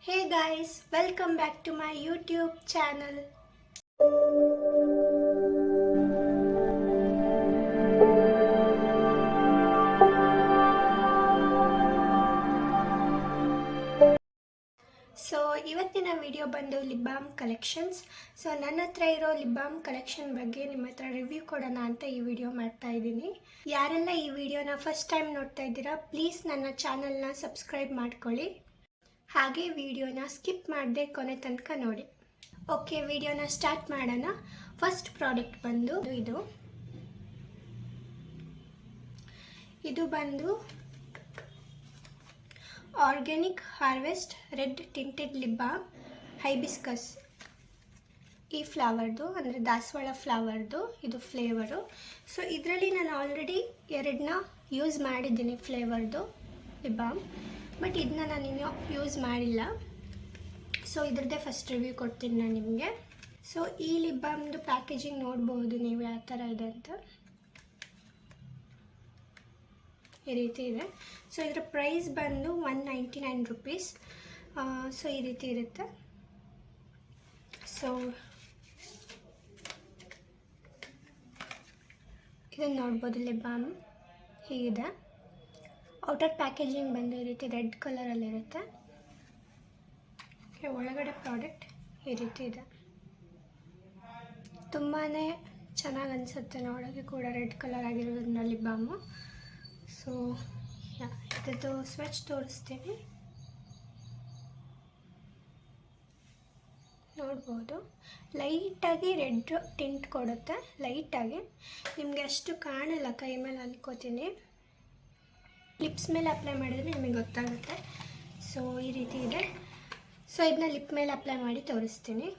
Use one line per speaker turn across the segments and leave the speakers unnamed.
Hey guys, welcome back to my YouTube channel. So ಇವತ್ತಿನ video ಬಂದು lip balm collections. So ನನ್ನ ಹತ್ರ ಇರೋ ಲಿಪ್ ಬಾಮ್ ಕಲೆಕ್ಷನ್ ಬಗ್ಗೆ ನಿಮ್ಮ ಹತ್ರ ರಿವ್ಯೂ ಕೊಡೋಣ ಅಂತ ಈ ವಿಡಿಯೋ ಮಾಡ್ತಾ ಇದ್ದೀನಿ. ಯಾರೆಲ್ಲ ಈ ವಿಡಿಯೋನ ಫಸ್ಟ್ ಟೈಮ್ ನೋಡ್ತಾ ಇದ್ದೀರಾ, ಪ್ಲೀಸ್ ನನ್ನ ಚಾನಲ್ನ ಸಬ್ಸ್ಕ್ರೈಬ್ ಮಾಡ್ಕೊಳ್ಳಿ. ಹಾಗೆ ವಿಡಿಯೋನ ಸ್ಕಿಪ್ ಮಾಡದೆ ಕೊನೆ ತನಕ ನೋಡಿ. ಓಕೆ, ವಿಡಿಯೋನ ಸ್ಟಾರ್ಟ್ ಮಾಡೋಣ. ಫಸ್ಟ್ ಪ್ರಾಡಕ್ಟ್ ಬಂದು ಇದು ಬಂದು organic harvest red tinted lip balm hibiscus. ಈ ಫ್ಲವರ್ದು ಅಂದರೆ ದಾಸವಾಳ ಫ್ಲವರ್ದು ಇದು ಫ್ಲೇವರು. ಸೊ ಇದರಲ್ಲಿ ನಾನು ಆಲ್ರೆಡಿ ಎರಡನ್ನ ಯೂಸ್ ಮಾಡಿದ್ದೀನಿ ಫ್ಲೇವರ್ದು ಲಿಪ್ ಬಾಮ್, ಬಟ್ ಇದನ್ನ ನಾನು ಇನ್ನೂ ಯೂಸ್ ಮಾಡಿಲ್ಲ. ಸೊ ಇದ್ರದ್ದೇ ಫಸ್ಟ್ ರಿವ್ಯೂ ಕೊಡ್ತೀನಿ ನಾನು ನಿಮಗೆ. ಸೊ ಈ ಲಿಪ್ ಬಾಮ್ದು ಪ್ಯಾಕೇಜಿಂಗ್ ನೋಡ್ಬೋದು ನೀವು ಯಾವ ಥರ ಇದೆ ಅಂತ. ಈ ರೀತಿ ಇದೆ. ಸೊ ಇದರ ಪ್ರೈಸ್ ಬಂದು 199 ರುಪೀಸ್. ಸೊ ಈ ರೀತಿ ಇರುತ್ತೆ. ಸೊ ಇದನ್ನು ನೋಡ್ಬೋದು, ಲಿಪ್ ಬಾಮ್ ಹೀಗಿದೆ. ಔಟರ್ ಪ್ಯಾಕೇಜಿಂಗ್ ಬಂದು ಈ ರೀತಿ ರೆಡ್ ಕಲರಲ್ಲಿರುತ್ತೆ. ಒಳಗಡೆ ಪ್ರಾಡಕ್ಟ್ ಈ ರೀತಿ ಇದೆ. ತುಂಬಾ ಚೆನ್ನಾಗಿ ಅನಿಸುತ್ತೆ ನೋಡೋಕ್ಕೆ ಕೂಡ, ರೆಡ್ ಕಲರ್ ಆಗಿರೋದ್ರಿಂದ ಲಿಪ್ ಬಾಮು. ಸೊ ಇದ್ರದ್ದು ಸ್ವಿಚ್ ತೋರಿಸ್ತೀನಿ, ನೋಡ್ಬೋದು. ಲೈಟಾಗಿ ರೆಡ್ ಟಿಂಟ್ ಕೊಡುತ್ತೆ, ಲೈಟಾಗಿ. ನಿಮಗೆ ಅಷ್ಟು ಕಾಣಲ್ಲ, ಕೈ ಮೇಲೆ ಅನ್ಕೋತೀನಿ. ಲಿಪ್ಸ್ ಮೇಲೆ ಅಪ್ಲೈ ಮಾಡಿದರೆ ನಿಮಗೆ ಗೊತ್ತಾಗುತ್ತೆ. ಸೊ ಈ ರೀತಿ ಇದೆ. ಸೊ ಇದನ್ನ ಲಿಪ್ ಮೇಲೆ ಅಪ್ಲೈ ಮಾಡಿ ತೋರಿಸ್ತೀನಿ.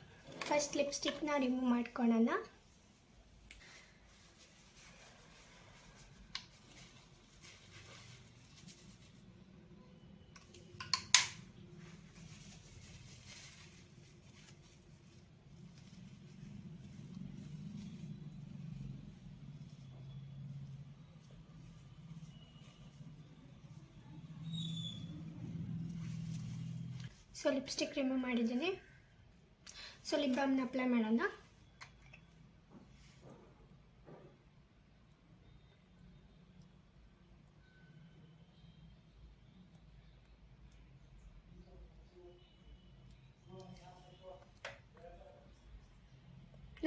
ಫಸ್ಟ್ ಲಿಪ್ಸ್ಟಿಕ್ನ ರಿಮೂವ್ ಮಾಡ್ಕೊಳ್ಳೋಣ. ಸೊ ಲಿಪ್ಸ್ಟಿಕ್ ರಿಮೂವ್ ಮಾಡಿದ್ದೀನಿ. ಸೊ ಲಿಪ್ ಬಾಮ್ನ ಅಪ್ಲೈ ಮಾಡೋಣ.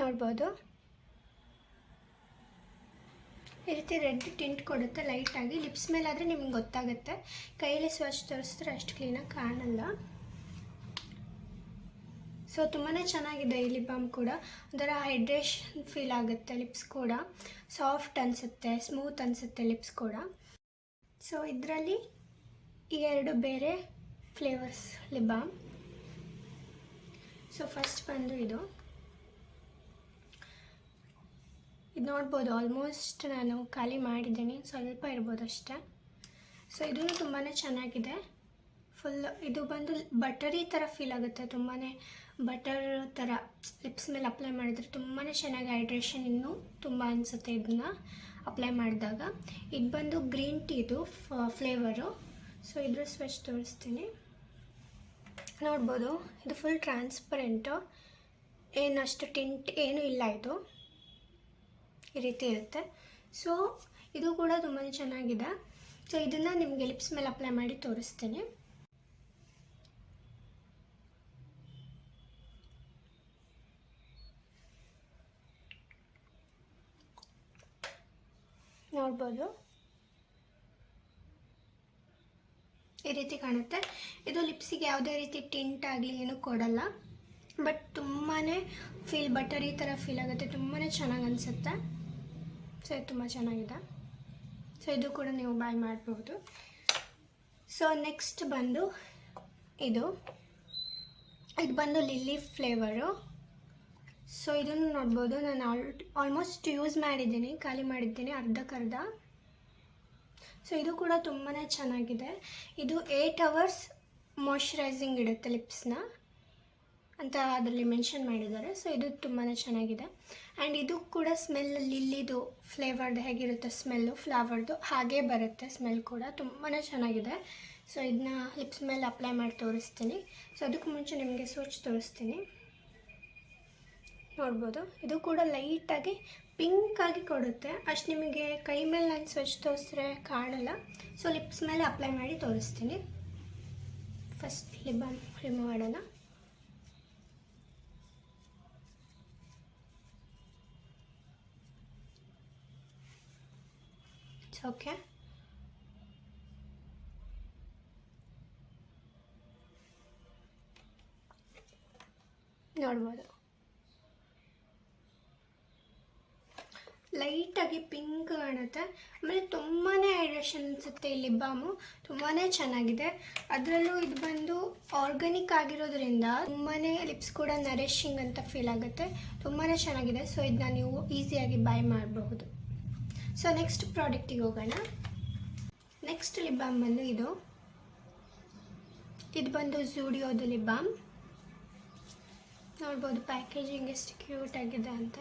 ನೋಡ್ಬೋದು, ಈ ರೀತಿ ರೆಡ್ ಟಿಂಟ್ ಕೊಡುತ್ತೆ ಲೈಟಾಗಿ. ಲಿಪ್ಸ್ ಮೇಲಾದರೆ ನಿಮ್ಗೆ ಗೊತ್ತಾಗುತ್ತೆ, ಕೈಯಲ್ಲಿ ಸ್ವಚ್ಛ ತೋರಿಸಿದ್ರೆ ಅಷ್ಟು ಕ್ಲೀನಾಗಿ ಕಾಣಲ್ಲ. ಸೊ ತುಂಬಾ ಚೆನ್ನಾಗಿದೆ ಈ ಲಿಪ್ ಬಾಮ್ ಕೂಡ. ಒಂಥರ ಹೈಡ್ರೇಷನ್ ಫೀಲ್ ಆಗುತ್ತೆ, ಲಿಪ್ಸ್ ಕೂಡ ಸಾಫ್ಟ್ ಅನಿಸುತ್ತೆ, ಸ್ಮೂತ್ ಅನಿಸುತ್ತೆ ಲಿಪ್ಸ್ ಕೂಡ. ಸೊ ಇದರಲ್ಲಿ ಈ ಎರಡು ಬೇರೆ flavours lip balm. So first ಬಂದು ಇದು ನೋಡ್ಬೋದು, ಆಲ್ಮೋಸ್ಟ್ ನಾನು ಖಾಲಿ ಮಾಡಿದ್ದೀನಿ, ಸ್ವಲ್ಪ ಇರ್ಬೋದು ಅಷ್ಟೇ. ಸೊ ಇದೂ ತುಂಬಾ ಚೆನ್ನಾಗಿದೆ. ಫುಲ್ ಇದು ಬಂದು ಬಟರಿ ಥರ ಫೀಲ್ ಆಗುತ್ತೆ, ತುಂಬಾ ಬಟರ್ ಥರ ಲಿಪ್ಸ್ ಮೇಲೆ ಅಪ್ಲೈ ಮಾಡಿದರೆ ತುಂಬಾ ಚೆನ್ನಾಗಿ ಹೈಡ್ರೇಷನ್ ಇನ್ನೂ ತುಂಬ ಅನಿಸುತ್ತೆ ಇದನ್ನು ಅಪ್ಲೈ ಮಾಡಿದಾಗ. ಇದು ಬಂದು ಗ್ರೀನ್ ಟೀದು ಫ್ಲೇವರು. ಸೊ ಇದ್ರ ಸ್ವಿಚ್ ತೋರಿಸ್ತೀನಿ, ನೋಡ್ಬೋದು. ಇದು ಫುಲ್ ಟ್ರಾನ್ಸ್ಪರೆಂಟು, ಏನು ಅಷ್ಟು ಟಿಂಟ್ ಏನೂ ಇಲ್ಲ, ಇದು ಈ ರೀತಿ ಇರುತ್ತೆ. ಸೊ ಇದು ಕೂಡ ತುಂಬಾ ಚೆನ್ನಾಗಿದೆ. ಸೊ ಇದನ್ನು ನಿಮಗೆ ಲಿಪ್ಸ್ ಮೇಲೆ ಅಪ್ಲೈ ಮಾಡಿ ತೋರಿಸ್ತೀನಿ. ನೋಡ್ಬೋದು, ಈ ರೀತಿ ಕಾಣುತ್ತೆ. ಇದು ಲಿಪ್ಸಿಗೆ ಯಾವುದೇ ರೀತಿ ಟಿಂಟ್ ಆಗಲಿ ಏನೂ ಕೊಡಲ್ಲ, ಬಟ್ ತುಂಬಾ ಫೀಲ್ ಬಟರಿ ಥರ ಫೀಲ್ ಆಗುತ್ತೆ, ತುಂಬಾ ಚೆನ್ನಾಗಿ ಅನಿಸುತ್ತೆ. ಸೊ ಇದು ತುಂಬ ಚೆನ್ನಾಗಿದೆ. ಸೊ ಇದು ಕೂಡ ನೀವು ಬೈ ಮಾಡ್ಬೋದು. ಸೊ ನೆಕ್ಸ್ಟ್ ಬಂದು ಇದು ಬಂದು ಲಿಲ್ಲಿ ಫ್ಲೇವರು. ಸೊ ಇದನ್ನು ನೋಡ್ಬೋದು, ನಾನು ಆಲ್ಮೋಸ್ಟ್ ಯೂಸ್ ಮಾಡಿದ್ದೀನಿ, ಖಾಲಿ ಮಾಡಿದ್ದೀನಿ ಅರ್ಧಕ್ಕರ್ಧ. ಸೊ ಇದು ಕೂಡ ತುಂಬಾ ಚೆನ್ನಾಗಿದೆ. ಇದು 8 hours ಮಾಯ್ಶ್ಚರೈಸಿಂಗ್ ಇಡುತ್ತೆ ಲಿಪ್ಸ್ನ ಅಂತ ಅದರಲ್ಲಿ ಮೆನ್ಷನ್ ಮಾಡಿದ್ದಾರೆ. ಸೊ ಇದು ತುಂಬಾ ಚೆನ್ನಾಗಿದೆ. ಆ್ಯಂಡ್ ಇದು ಕೂಡ ಸ್ಮೆಲ್ ಲಿಲ್ಲಿದು ಫ್ಲೇವರ್ದು ಹೇಗಿರುತ್ತೆ ಸ್ಮೆಲ್ಲು ಫ್ಲವರ್ದು ಹಾಗೇ ಬರುತ್ತೆ ಸ್ಮೆಲ್ ಕೂಡ, ತುಂಬಾ ಚೆನ್ನಾಗಿದೆ. ಸೊ ಇದನ್ನ ಲಿಪ್ಸ್ ಮೇಲೆ ಅಪ್ಲೈ ಮಾಡಿ ತೋರಿಸ್ತೀನಿ. ಸೊ ಅದಕ್ಕೂ ಮುಂಚೆ ನಿಮಗೆ ಸ್ವಿಚ್ ತೋರಿಸ್ತೀನಿ. ನೋಡ್ಬೋದು, ಇದು ಕೂಡ ಲೈಟಾಗಿ ಪಿಂಕಾಗಿ ಕೊಡುತ್ತೆ. ಅಷ್ಟು ನಿಮಗೆ ಕೈ ಮೇಲೆ ನಾನು ಸ್ವಿಚ್ ತೋರಿಸಿದ್ರೆ ಕಾಣಲ್ಲ. ಸೊ ಲಿಪ್ಸ್ ಮೇಲೆ ಅಪ್ಲೈ ಮಾಡಿ ತೋರಿಸ್ತೀನಿ. ಫಸ್ಟ್ ಲಿಪ್ ಬಾಮ್ ರಿಮೂವ್ ಮಾಡೋಣ. ಓಕೆ, ನೋಡ್ಬೋದು ಲೈಟಾಗಿ ಪಿಂಕ್ ಕಾಣುತ್ತೆ. ಆಮೇಲೆ ತುಂಬಾ ಹೈಡ್ರೇಷನ್ ಅನಿಸುತ್ತೆ. ಈ ಲಿಪ್ ಬಾಮು ತುಂಬಾ ಚೆನ್ನಾಗಿದೆ. ಅದರಲ್ಲೂ ಇದು ಬಂದು ಆರ್ಗ್ಯಾನಿಕ್ ಆಗಿರೋದ್ರಿಂದ ತುಂಬಾ ಲಿಪ್ಸ್ ಕೂಡ ನರಿಶಿಂಗ್ ಅಂತ ಫೀಲ್ ಆಗುತ್ತೆ. ತುಂಬಾ ಚೆನ್ನಾಗಿದೆ. ಸೊ ಇದನ್ನ ನೀವು ಈಸಿಯಾಗಿ ಬೈ ಮಾಡಬಹುದು. ಸೊ ನೆಕ್ಸ್ಟ್ ಪ್ರಾಡಕ್ಟಿಗೆ ಹೋಗೋಣ. ನೆಕ್ಸ್ಟ್ ಲಿಪ್ ಬಾಮ್ ಬಂದು ಇದು ಬಂದು ಝೂಡಿಯೋದು ಲಿಪ್ ಬಾಮ್. ನೋಡ್ಬೋದು ಪ್ಯಾಕೇಜಿಂಗ್ ಎಷ್ಟು ಕ್ಯೂಟ್ ಆಗಿದೆ ಅಂತ.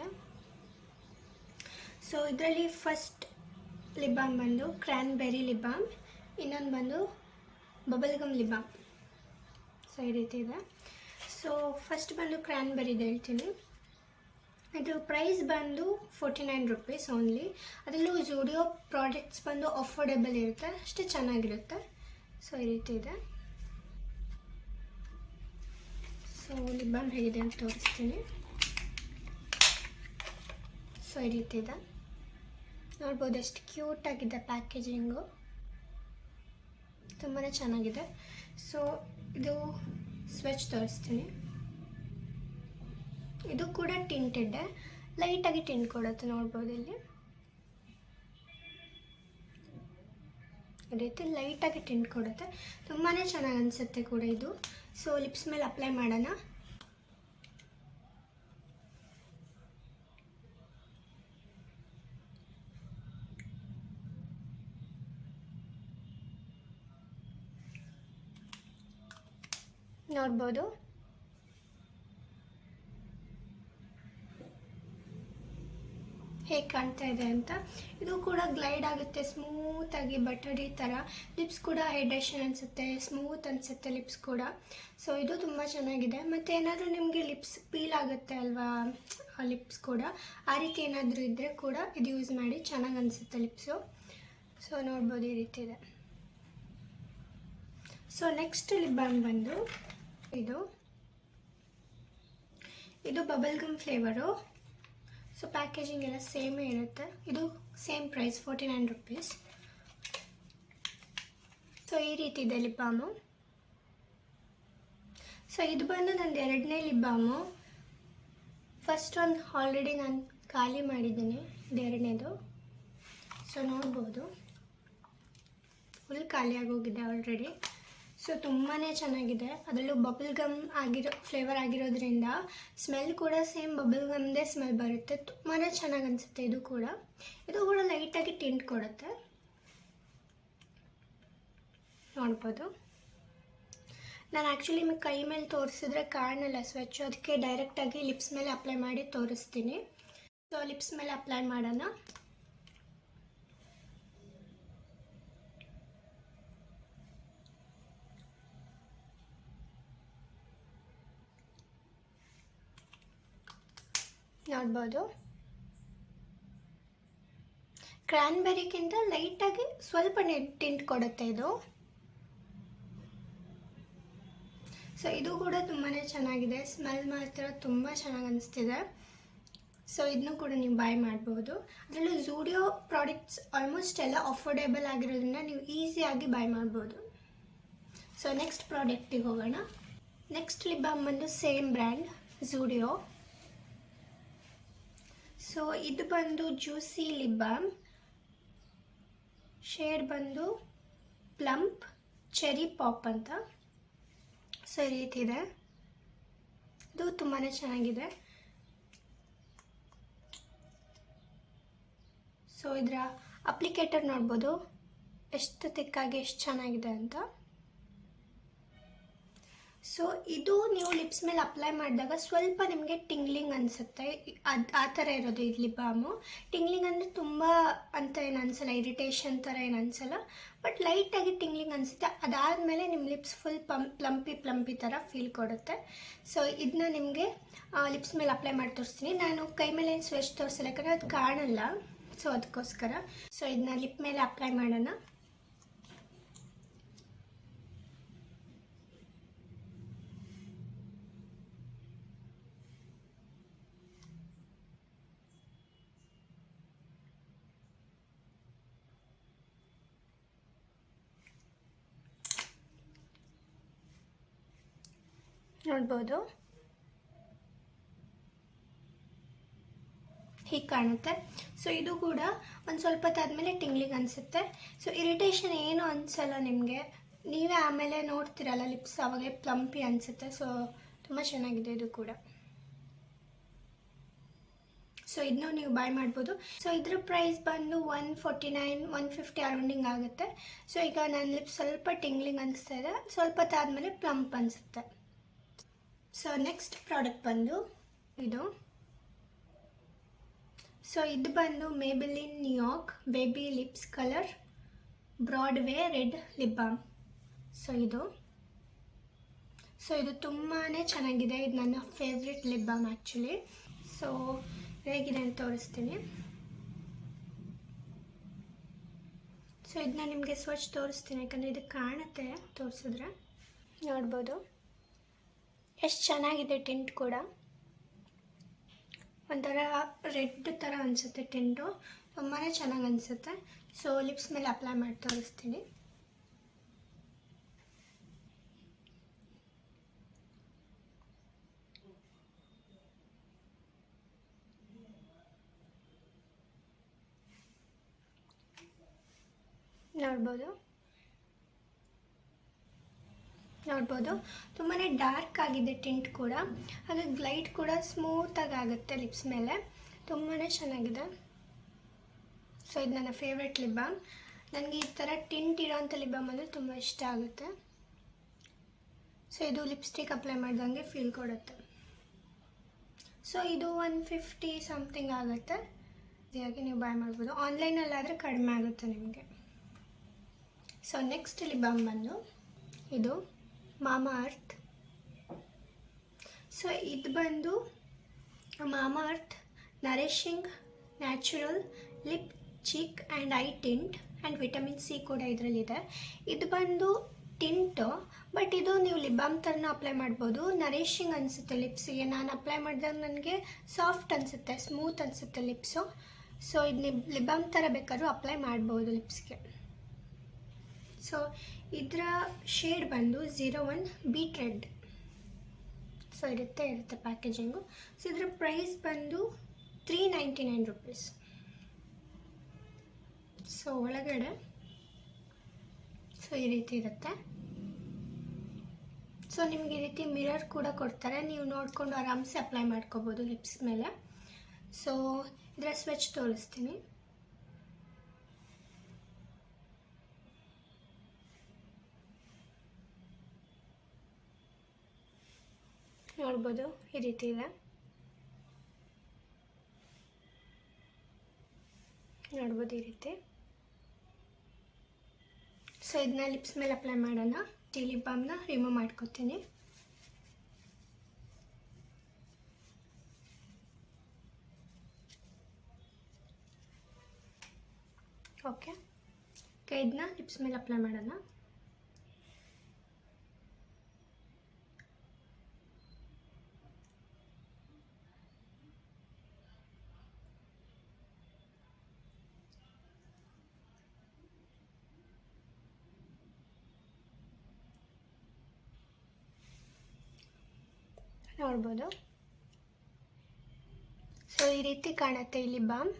ಸೊ ಇದರಲ್ಲಿ ಫಸ್ಟ್ ಲಿಪ್ ಬಾಮ್ ಬಂದು ಕ್ರ್ಯಾನ್ಬೆರಿ ಲಿಪ್ ಬಾಮ್, ಇನ್ನೊಂದು ಬಂದು bubble gum lip balm. So ಈ ರೀತಿ ಇದೆ. ಸೊ ಫಸ್ಟ್ ಬಂದು ಕ್ರ್ಯಾನ್ಬೆರಿದು ಹೇಳ್ತೀನಿ. ಇದು ಪ್ರೈಸ್ ಬಂದು 49 ರೂಪೀಸ್ ಓನ್ಲಿ. ಅದರಲ್ಲೂ ಝೂಡಿಯೋ ಪ್ರಾಡಕ್ಟ್ಸ್ ಬಂದು ಅಫೋರ್ಡೆಬಲ್ ಇರುತ್ತೆ, ಅಷ್ಟೇ ಚೆನ್ನಾಗಿರುತ್ತೆ. ಸೊ ಈ ರೀತಿ ಇದೆ. ಸೊ ಲಿಪ್ ಬಾಮ್ ಹೇಗಿದೆ ಅಂತ ತೋರಿಸ್ತೀನಿ. ಸೊ ಈ ರೀತಿ ಇದೆ. ನೋಡ್ಬೋದು ಎಷ್ಟು ಕ್ಯೂಟಾಗಿದೆ ಪ್ಯಾಕೇಜಿಂಗು, ತುಂಬಾ ಚೆನ್ನಾಗಿದೆ. ಸೊ ಇದು ಸ್ವಿಚ್ ತೋರಿಸ್ತೀನಿ. ಇದು ಕೂಡ ಟಿಂಟೆಡ್, ಲೈಟಾಗಿ ಟಿಂಟ್ ಕೊಡುತ್ತೆ. ನೋಡ್ಬೋದು ಇಲ್ಲಿ ಈ ರೀತಿ ಲೈಟಾಗಿ ಟಿಂಟ್ ಕೊಡುತ್ತೆ. ತುಂಬಾ ಚೆನ್ನಾಗಿ ಅನಿಸುತ್ತೆ ಕೂಡ ಇದು. ಸೊ ಲಿಪ್ಸ್ ಮೇಲೆ ಅಪ್ಲೈ ಮಾಡೋಣ. ನೋಡ್ಬೋದು ಹೇಗೆ ಕಾಣ್ತಾ ಇದೆ ಅಂತ. ಇದು ಕೂಡ ಗ್ಲೈಡ್ ಆಗುತ್ತೆ ಸ್ಮೂತಾಗಿ, ಬಟರಿ ಥರ. ಲಿಪ್ಸ್ ಕೂಡ ಹೈಡ್ರೇಷನ್ ಅನಿಸುತ್ತೆ, ಸ್ಮೂತ್ ಅನಿಸುತ್ತೆ ಲಿಪ್ಸ್ ಕೂಡ. ಸೊ ಇದು ತುಂಬ ಚೆನ್ನಾಗಿದೆ. ಮತ್ತು ಏನಾದರೂ ನಿಮಗೆ ಲಿಪ್ಸ್ ಪೀಲ್ ಆಗುತ್ತೆ ಅಲ್ವಾ, ಆ ಲಿಪ್ಸ್ ಕೂಡ ಆ ರೀತಿ ಏನಾದರೂ ಇದ್ದರೆ ಕೂಡ ಇದು ಯೂಸ್ ಮಾಡಿ, ಚೆನ್ನಾಗಿ ಅನಿಸುತ್ತೆ ಲಿಪ್ಸು. ಸೊ ನೋಡ್ಬೋದು ಈ ರೀತಿ ಇದೆ. ಸೊ ನೆಕ್ಸ್ಟ್ ಲಿಪ್ ಬಾಮ್ ಬಂದು ಇದು bubble gum flavour. So packaging ಎಲ್ಲ ಸೇಮೇ ಇರುತ್ತೆ. ಇದು ಸೇಮ್ ಪ್ರೈಸ್ 49 ರೂಪೀಸ್. ಸೊ ಈ ರೀತಿ ಇದೆ ಲಿಪ್ ಬಾಮು. ಸೊ ಇದು ಬಂದು ನಂದು 2ನೇ ಲಿಪ್ ಬಾಮು. ಫಸ್ಟ್ ಒಂದು ಆಲ್ರೆಡಿ ನಾನು ಖಾಲಿ ಮಾಡಿದ್ದೀನಿ, ಇದು 2ನೇದು. ಸೊ ನೋಡ್ಬೋದು ಫುಲ್ ಖಾಲಿ ಆಗೋಗಿದೆ ಆಲ್ರೆಡಿ. ಸೊ ತುಂಬಾ ಚೆನ್ನಾಗಿದೆ. ಅದರಲ್ಲೂ ಬಬಲ್ ಗಮ್ ಫ್ಲೇವರ್ ಆಗಿರೋದ್ರಿಂದ ಸ್ಮೆಲ್ ಕೂಡ ಸೇಮ್ ಬಬಲ್ ಗಮ್ದೇ ಸ್ಮೆಲ್ ಬರುತ್ತೆ. ತುಂಬಾ ಚೆನ್ನಾಗಿ ಅನಿಸುತ್ತೆ. ಇದು ಕೂಡ ಲೈಟಾಗಿ ಟಿಂಟ್ ಕೊಡುತ್ತೆ. ನೋಡ್ಬೋದು. ನಾನು ಆ್ಯಕ್ಚುಲಿ ನಿಮಗೆ ಕೈ ಮೇಲೆ ತೋರಿಸಿದ್ರೆ ಕಾಣಲ್ಲ ಸ್ವಿಚ್, ಅದಕ್ಕೆ ಡೈರೆಕ್ಟಾಗಿ ಲಿಪ್ಸ್ ಮೇಲೆ ಅಪ್ಲೈ ಮಾಡಿ ತೋರಿಸ್ತೀನಿ. ಸೊ ಲಿಪ್ಸ್ ಮೇಲೆ ಅಪ್ಲೈ ಮಾಡೋಣ. ನೋಡ್ಬೋದು ಕ್ರ್ಯಾನ್ಬೆರಿಗಿಂತ ಲೈಟಾಗಿ ಸ್ವಲ್ಪ ಟಿಂಟ್ ಕೊಡುತ್ತೆ ಇದು. ಸೊ ಇದು ಕೂಡ ತುಂಬಾ ಚೆನ್ನಾಗಿದೆ. ಸ್ಮೆಲ್ ಮಾತ್ರ ತುಂಬ ಚೆನ್ನಾಗಿ ಅನಿಸ್ತಿದೆ. ಸೊ ಇದನ್ನು ಕೂಡ ನೀವು ಬೈ ಮಾಡ್ಬೋದು. ಅದರಲ್ಲೂ ಝೂಡಿಯೋ ಪ್ರಾಡಕ್ಟ್ಸ್ ಆಲ್ಮೋಸ್ಟ್ ಎಲ್ಲ ಅಫೋರ್ಡೆಬಲ್ ಆಗಿರೋದ್ರಿಂದ ನೀವು ಈಸಿಯಾಗಿ ಬೈ ಮಾಡ್ಬೋದು. ಸೊ ನೆಕ್ಸ್ಟ್ ಪ್ರಾಡಕ್ಟಿಗೆ ಹೋಗೋಣ. ನೆಕ್ಸ್ಟ್ ಲಿಪ್ ಬಾಮ್ ಬಂದು ಸೇಮ್ ಬ್ರ್ಯಾಂಡ್ ಝೂಡಿಯೋ. ಸೊ ಇದು ಬಂದು ಜ್ಯೂಸಿ ಲಿಪ್ ಬಾಮ್. ಶೇಡ್ ಬಂದು ಪ್ಲಂಪ್ ಚೆರಿ ಪಾಪ್ ಅಂತ. ಸೊ ಈ ರೀತಿ ಇದೆ. ಇದು ತುಂಬಾ ಚೆನ್ನಾಗಿದೆ. ಸೊ ಇದರ ಅಪ್ಲಿಕೇಟರ್ ನೋಡ್ಬೋದು ಎಷ್ಟು ತಿಕ್ಕಾಗಿ ಎಷ್ಟು ಚೆನ್ನಾಗಿದೆ ಅಂತ. ಸೊ ಇದು ನೀವು ಲಿಪ್ಸ್ ಮೇಲೆ ಅಪ್ಲೈ ಮಾಡಿದಾಗ ಸ್ವಲ್ಪ ನಿಮಗೆ ಟಿಂಗ್ಲಿಂಗ್ ಅನಿಸುತ್ತೆ. ಆ ಥರ ಇರೋದು ಇದು ಲಿಪ್ ಬಾಮು. ಟಿಂಗ್ಲಿಂಗ್ ಅಂದರೆ ತುಂಬ ಅಂತ ಏನು ಅನಿಸಲ್ಲ, ಇರಿಟೇಷನ್ ಥರ ಏನು ಅನಿಸಲ್ಲ, ಬಟ್ ಲೈಟಾಗಿ ಟಿಂಗ್ಲಿಂಗ್ ಅನಿಸುತ್ತೆ. ಅದಾದಮೇಲೆ ನಿಮ್ಮ ಲಿಪ್ಸ್ ಫುಲ್ ಪ್ಲಂಪಿ ಥರ ಫೀಲ್ ಕೊಡುತ್ತೆ. ಸೊ ಇದನ್ನ ನಿಮಗೆ ಲಿಪ್ಸ್ ಮೇಲೆ ಅಪ್ಲೈ ಮಾಡಿ ತೋರಿಸ್ತೀನಿ. ನಾನು ಕೈ ಮೇಲೆ ಏನು ಸ್ವೆಚ್ ತೋರಿಸಲ್ಲ, ಯಾಕಂದರೆ ಅದು ಕಾಣಲ್ಲ. ಸೊ ಅದಕ್ಕೋಸ್ಕರ ಇದನ್ನ ಲಿಪ್ ಮೇಲೆ ಅಪ್ಲೈ ಮಾಡೋಣ. ನೋಡ್ಬೋದು, ಹೀಗೆ ಕಾಣುತ್ತೆ. ಸೊ ಇದು ಕೂಡ ಒಂದು ಸ್ವಲ್ಪ ಹೊತ್ತಾದಮೇಲೆ ಟಿಂಗ್ಲಿಂಗ್ ಅನಿಸುತ್ತೆ. ಸೊ ಇರಿಟೇಷನ್ ಏನು ಅನಿಸಲ್ಲ ನಿಮಗೆ, ನೀವೇ ಆಮೇಲೆ ನೋಡ್ತಿರಲ್ಲ ಲಿಪ್ಸ್ ಅವಾಗೆ ಪ್ಲಂಪಿ ಅನಿಸುತ್ತೆ. ಸೊ ತುಂಬ ಚೆನ್ನಾಗಿದೆ ಇದು ಕೂಡ. ಸೊ ಇದನ್ನು ನೀವು ಬೈ ಮಾಡ್ಬೋದು. ಸೊ ಇದ್ರ ಪ್ರೈಸ್ ಬಂದು 149 150 ಅರೌಂಡಿಂಗ್ ಆಗುತ್ತೆ. ಸೊ ಈಗ ನನ್ನ ಲಿಪ್ಸ್ ಸ್ವಲ್ಪ ಟಿಂಗ್ಲಿಂಗ್ ಅನಿಸ್ತಾ ಇದೆ, ಸ್ವಲ್ಪ ಹೊತ್ತಾದಮೇಲೆ ಪ್ಲಂಪ್ ಅನಿಸುತ್ತೆ. ಸೊ ನೆಕ್ಸ್ಟ್ ಪ್ರಾಡಕ್ಟ್ ಬಂದು ಇದು. ಸೊ ಇದು ಬಂದು Maybelline New York baby lips colour Broadway red lip balm. So ಇದು ತುಂಬಾ ಚೆನ್ನಾಗಿದೆ. ಇದು ನನ್ನ favourite lip balm actually. So ಹೇಗಿದೆ ಅಂತ ತೋರಿಸ್ತೀನಿ. ಸೊ ಇದನ್ನ ನಿಮಗೆ ಸ್ವಚ್ಛ ತೋರಿಸ್ತೀನಿ, ಯಾಕಂದರೆ ಇದು ಕಾಣುತ್ತೆ ತೋರಿಸಿದ್ರೆ. ನೋಡ್ಬೋದು ಎಷ್ಟು ಚೆನ್ನಾಗಿದೆ. ಟಿಂಟ್ ಕೂಡ ಒಂಥರ ರೆಡ್ ಥರ ಅನಿಸುತ್ತೆ. ಟಿಂಟು ತುಂಬಾ ಚೆನ್ನಾಗಿ ಅನಿಸುತ್ತೆ. ಸೊ ಲಿಪ್ಸ್ ಮೇಲೆ ಅಪ್ಲೈ ಮಾಡಿ ತೋರಿಸ್ತೀನಿ. ನೋಡ್ಬೋದು ತುಂಬಾ ಡಾರ್ಕ್ ಆಗಿದೆ ಟಿಂಟ್ ಕೂಡ, ಹಾಗೆ ಗ್ಲೈಡ್ ಕೂಡ ಸ್ಮೂತಾಗಿ ಆಗುತ್ತೆ ಲಿಪ್ಸ್ ಮೇಲೆ. ತುಂಬಾ ಚೆನ್ನಾಗಿದೆ. ಸೊ ಇದು ನನ್ನ ಫೇವ್ರೆಟ್ ಲಿಪ್ ಬಾಮ್. ನನಗೆ ಈ ಥರ ಟಿಂಟ್ ಇರೋವಂಥ ಲಿಪ್ ಬಾಮ್ ಅಂದರೆ ತುಂಬ ಇಷ್ಟ ಆಗುತ್ತೆ. ಸೊ ಇದು ಲಿಪ್ಸ್ಟಿಕ್ ಅಪ್ಲೈ ಮಾಡ್ದಂಗೆ ಫೀಲ್ ಕೊಡುತ್ತೆ. ಸೊ ಇದು 150 ಸಮಥಿಂಗ್ ಆಗುತ್ತೆ. ಹಾಗೆ ನೀವು ಬೈ ಮಾಡ್ಬೋದು. ಆನ್ಲೈನಲ್ಲಾದರೆ ಕಡಿಮೆ ಆಗುತ್ತೆ ನಿಮಗೆ. ಸೊ ನೆಕ್ಸ್ಟ್ ಲಿಪ್ ಬಾಮ್ ಬಂದು ಇದು ಮಾಮಾ ಅರ್ತ್. ಸೊ ಇದು ಬಂದು ಮಾಮಾ earth nourishing natural lip cheek and I tint and vitamin C ಕೂಡ ಇದರಲ್ಲಿದೆ. ಇದು ಬಂದು ಟಿಂಟು, ಬಟ್ ಇದು ನೀವು ಲಿಪ್ ಬಾಮ್ ಥರನೂ ಅಪ್ಲೈ ಮಾಡ್ಬೋದು. ನರಿಶಿಂಗ್ ಅನಿಸುತ್ತೆ ಲಿಪ್ಸಿಗೆ. ನಾನು ಅಪ್ಲೈ ಮಾಡಿದಾಗ ನನಗೆ ಸಾಫ್ಟ್ ಅನಿಸುತ್ತೆ, ಸ್ಮೂತ್ ಅನಿಸುತ್ತೆ ಲಿಪ್ಸು. ಸೊ ಇದು ಲಿಪ್ ಬಾಮ್ ಥರ ಬೇಕಾದ್ರೂ ಅಪ್ಲೈ ಮಾಡ್ಬೋದು ಲಿಪ್ಸ್ಗೆ. ಸೊ ಇದರ ಶೇಡ್ ಬಂದು 01 ಬೀಟ್ ರೆಡ್. ಸೊ ಇರುತ್ತೆ ಪ್ಯಾಕೇಜಿಂಗು. ಸೊ ಇದರ ಪ್ರೈಸ್ ಬಂದು 399 ರೂಪೀಸ್. ಸೊ ಒಳಗಡೆ ಸೊ ಈ ರೀತಿ ಇರುತ್ತೆ. ಸೊ ನಿಮಗೆ ಈ ರೀತಿ ಮಿರರ್ ಕೂಡ ಕೊಡ್ತಾರೆ, ನೀವು ನೋಡಿಕೊಂಡು ಆರಾಮ್ಸೆ ಅಪ್ಲೈ ಮಾಡ್ಕೋಬೋದು ಲಿಪ್ಸ್ ಮೇಲೆ. ಸೊ ಇದರ ಸ್ವಿಚ್ ತೋರಿಸ್ತೀನಿ. ನೋಡ್ಬೋದು ಈ ರೀತಿ ಇದೆ. ನೋಡ್ಬೋದು ಈ ರೀತಿ. ಸೊ ಇದನ್ನ ಲಿಪ್ಸ್ ಮೇಲೆ ಅಪ್ಲೈ ಮಾಡೋಣ. ಈ ಲಿಪ್ ಬಾಮ್ನ ರಿಮೂವ್ ಮಾಡ್ಕೊತೀನಿ. ಓಕೆ, ಇದನ್ನ ಲಿಪ್ಸ್ ಮೇಲೆ ಅಪ್ಲೈ ಮಾಡೋಣ. ನೋಡ್ಬೋದು. ಸೊ ಈ ರೀತಿ ಕಾಣುತ್ತೆ ಈ ಲಿಪ್ ಬಾಮ್.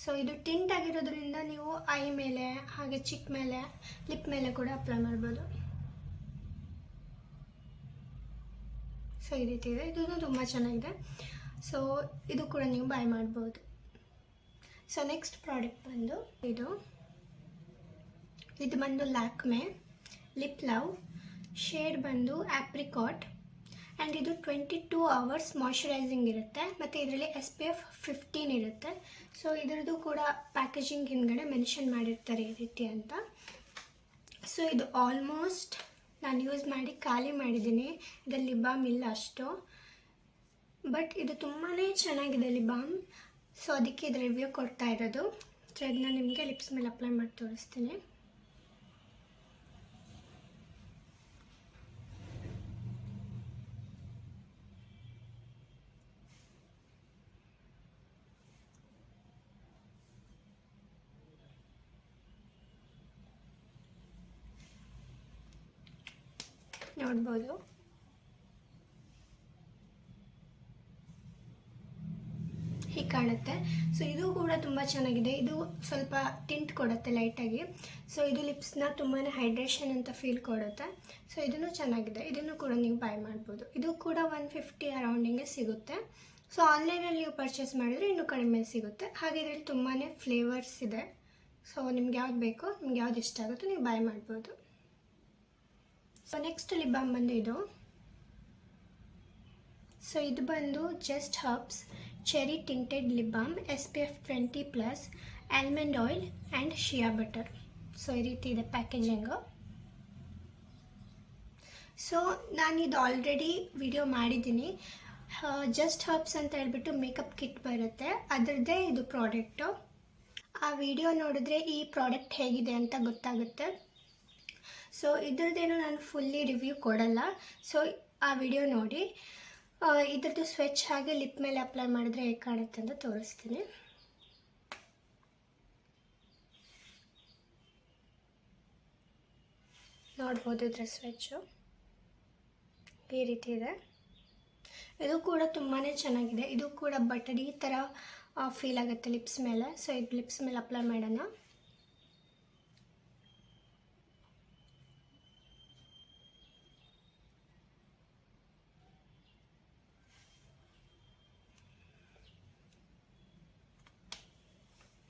ಸೊ ಇದು ಟಿಂಟ್ ಆಗಿರೋದ್ರಿಂದ ನೀವು ಐ ಮೇಲೆ ಹಾಗೆ ಚಿಕ್ ಮೇಲೆ ಲಿಪ್ ಮೇಲೆ ಕೂಡ ಅಪ್ಲೈ ಮಾಡ್ಬೋದು. ಸೊ ಈ ರೀತಿ ಇದೆ. ಇದು ತುಂಬ ಚೆನ್ನಾಗಿದೆ. ಸೊ ಇದು ಕೂಡ ನೀವು ಬೈ ಮಾಡ್ಬೋದು. ಸೊ ನೆಕ್ಸ್ಟ್ ಪ್ರಾಡಕ್ಟ್ ಬಂದು ಇದು ಬಂದು ಲ್ಯಾಕ್ಮೆ ಲಿಪ್ ಲವ್, ಶೇಡ್ ಬಂದು ಆಪ್ರಿಕಾಟ್, ಆ್ಯಂಡ್ ಇದು 22 hours ಮಾಯ್ಶ್ಚರೈಸಿಂಗ್ ಇರುತ್ತೆ ಮತ್ತು ಇದರಲ್ಲಿ SPF 15 ಇರುತ್ತೆ. ಸೊ ಇದರದ್ದು ಕೂಡ ಪ್ಯಾಕೇಜಿಂಗ್ ಹಿಂದ್ಗಡೆ ಮೆನ್ಷನ್ ಮಾಡಿರ್ತಾರೆ ಈ ರೀತಿ ಅಂತ. ಸೊ ಇದು ಆಲ್ಮೋಸ್ಟ್ ನಾನು ಯೂಸ್ ಮಾಡಿ ಖಾಲಿ ಮಾಡಿದ್ದೀನಿ. ಇದರಲ್ಲಿ ಲಿಪ್ ಬಾಮ್ ಇಲ್ಲ ಅಷ್ಟು, ಬಟ್ ಇದು ತುಂಬಾ ಚೆನ್ನಾಗಿದೆ ಲಿಪ್ ಬಾಮ್. ಸೊ ಅದಕ್ಕೆ ಇದು ರಿವ್ಯೂ ಕೊಡ್ತಾ ಇರೋದು. ಸೊ ಇದನ್ನ ನಿಮಗೆ ಲಿಪ್ಸ್ ಮೇಲೆ ಅಪ್ಲೈ ಮಾಡಿ ತೋರಿಸ್ತೀನಿ. ನೋಡ್ಬೋದು ಹೀಗೆ ಕಾಣುತ್ತೆ. ಸೊ ಇದು ಕೂಡ ತುಂಬ ಚೆನ್ನಾಗಿದೆ. ಇದು ಸ್ವಲ್ಪ ಟಿಂಟ್ ಕೊಡುತ್ತೆ ಲೈಟಾಗಿ. ಸೊ ಇದು ಲಿಪ್ಸ್ನ ತುಂಬಾ ಹೈಡ್ರೇಷನ್ ಅಂತ ಫೀಲ್ ಕೊಡುತ್ತೆ. ಸೊ ಇದನ್ನು ಚೆನ್ನಾಗಿದೆ, ಇದನ್ನು ಕೂಡ ನೀವು ಬೈ ಮಾಡ್ಬೋದು. ಇದು ಕೂಡ 150 ಅರೌಂಡಿಂಗೆ ಸಿಗುತ್ತೆ. ಸೊ ಆನ್ಲೈನಲ್ಲಿ ನೀವು ಪರ್ಚೇಸ್ ಮಾಡಿದರೆ ಇನ್ನೂ ಕಡಿಮೆ ಸಿಗುತ್ತೆ. ಹಾಗೆ ಇದರಲ್ಲಿ ತುಂಬಾ ಫ್ಲೇವರ್ಸ್ ಇದೆ. ಸೊ ನಿಮ್ಗೆ ಯಾವ್ದು ಬೇಕೋ, ನಿಮ್ಗೆ ಯಾವ್ದು ಇಷ್ಟ ಆಗುತ್ತೋ ನೀವು ಬೈ ಮಾಡ್ಬೋದು. ಸೊ ನೆಕ್ಸ್ಟ್ ಲಿಪ್ ಬಾಮ್ ಬಂದು ಇದು. ಸೊ ಇದು ಬಂದು just herbs cherry tinted lip balm, SPF 20+, almond oil and shea butter. So ಈ ರೀತಿ ಇದೆ ಪ್ಯಾಕೇಜಿಂಗು. ಸೊ ನಾನಿದು ಆಲ್ರೆಡಿ ವಿಡಿಯೋ ಮಾಡಿದ್ದೀನಿ. ಜಸ್ಟ್ ಹರ್ಬ್ಸ್ ಅಂತ ಹೇಳ್ಬಿಟ್ಟು ಮೇಕಪ್ ಕಿಟ್ ಬರುತ್ತೆ, ಅದರದ್ದೇ ಇದು ಪ್ರಾಡಕ್ಟು. ಆ ವಿಡಿಯೋ ನೋಡಿದ್ರೆ ಈ ಪ್ರಾಡಕ್ಟ್ ಹೇಗಿದೆ ಅಂತ ಗೊತ್ತಾಗುತ್ತೆ. ಸೊ ಇದ್ರದ್ದೇನೋ ನಾನು ಫುಲ್ಲಿ ರಿವ್ಯೂ ಕೊಡಲ್ಲ. ಸೊ ಆ ವಿಡಿಯೋ ನೋಡಿ. ಇದ್ರದ್ದು ಸ್ವೆಚ್ ಹಾಗೆ ಲಿಪ್ ಮೇಲೆ ಅಪ್ಲೈ ಮಾಡಿದ್ರೆ ಹೇಗೆ ಕಾಣುತ್ತೆ ಅಂತ ತೋರಿಸ್ತೀನಿ. ನೋಡ್ಬೋದು ಇದ್ರ ಸ್ವೆಚ್ಚು ಈ ರೀತಿ ಇದೆ. ಇದು ಕೂಡ ತುಂಬಾ ಚೆನ್ನಾಗಿದೆ. ಇದು ಕೂಡ ಬಟರಿ ಥರ ಫೀಲ್ ಆಗುತ್ತೆ ಲಿಪ್ಸ್ ಮೇಲೆ. ಸೊ ಇದು ಲಿಪ್ಸ್ ಮೇಲೆ ಅಪ್ಲೈ ಮಾಡೋಣ.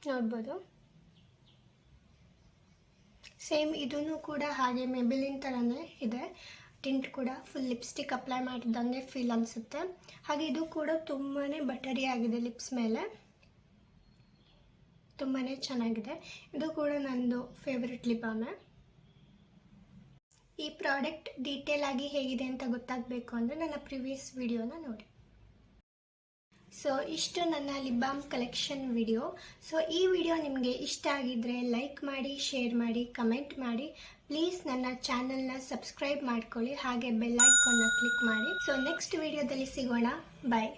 ನೋಡ್ಬೋದು ಸೇಮ್ ಇದೂ ಕೂಡ ಹಾಗೆ ಮೆಬಿಲಿನ್ ಥರನೇ ಇದೆ. ಟಿಂಟ್ ಕೂಡ ಫುಲ್ ಲಿಪ್ಸ್ಟಿಕ್ ಅಪ್ಲೈ ಮಾಡಿದಂಗೆ ಫೀಲ್ ಅನಿಸುತ್ತೆ. ಹಾಗೆ ಇದು ಕೂಡ ತುಂಬಾ ಬಟರಿ ಆಗಿದೆ ಲಿಪ್ಸ್ ಮೇಲೆ, ತುಂಬಾ ಚೆನ್ನಾಗಿದೆ. ಇದು ಕೂಡ ನಂದು ಫೇವ್ರೆಟ್ ಲಿಪ್ ಬಾಮ್. ಈ ಪ್ರಾಡಕ್ಟ್ ಡೀಟೇಲ್ ಆಗಿ ಹೇಗಿದೆ ಅಂತ ಗೊತ್ತಾಗಬೇಕು ಅಂದರೆ ನನ್ನ ಪ್ರಿವಿಯಸ್ ವಿಡಿಯೋನ ನೋಡಿ. ಸೊ ಇಷ್ಟು ನನ್ನ lip balm collection video. So ಈ ವಿಡಿಯೋ ನಿಮಗೆ ಇಷ್ಟ ಆಗಿದ್ದರೆ ಲೈಕ್ ಮಾಡಿ, ಶೇರ್ ಮಾಡಿ, ಕಮೆಂಟ್ ಮಾಡಿ. ಪ್ಲೀಸ್ ನನ್ನ ಚಾನಲ್ನ ಸಬ್ಸ್ಕ್ರೈಬ್ ಮಾಡ್ಕೊಳ್ಳಿ, ಹಾಗೆ ಬೆಲ್ ಐಕಾನ್ನ ಕ್ಲಿಕ್ ಮಾಡಿ. ಸೊ ನೆಕ್ಸ್ಟ್ ವಿಡಿಯೋದಲ್ಲಿ ಸಿಗೋಣ. ಬಾಯ್.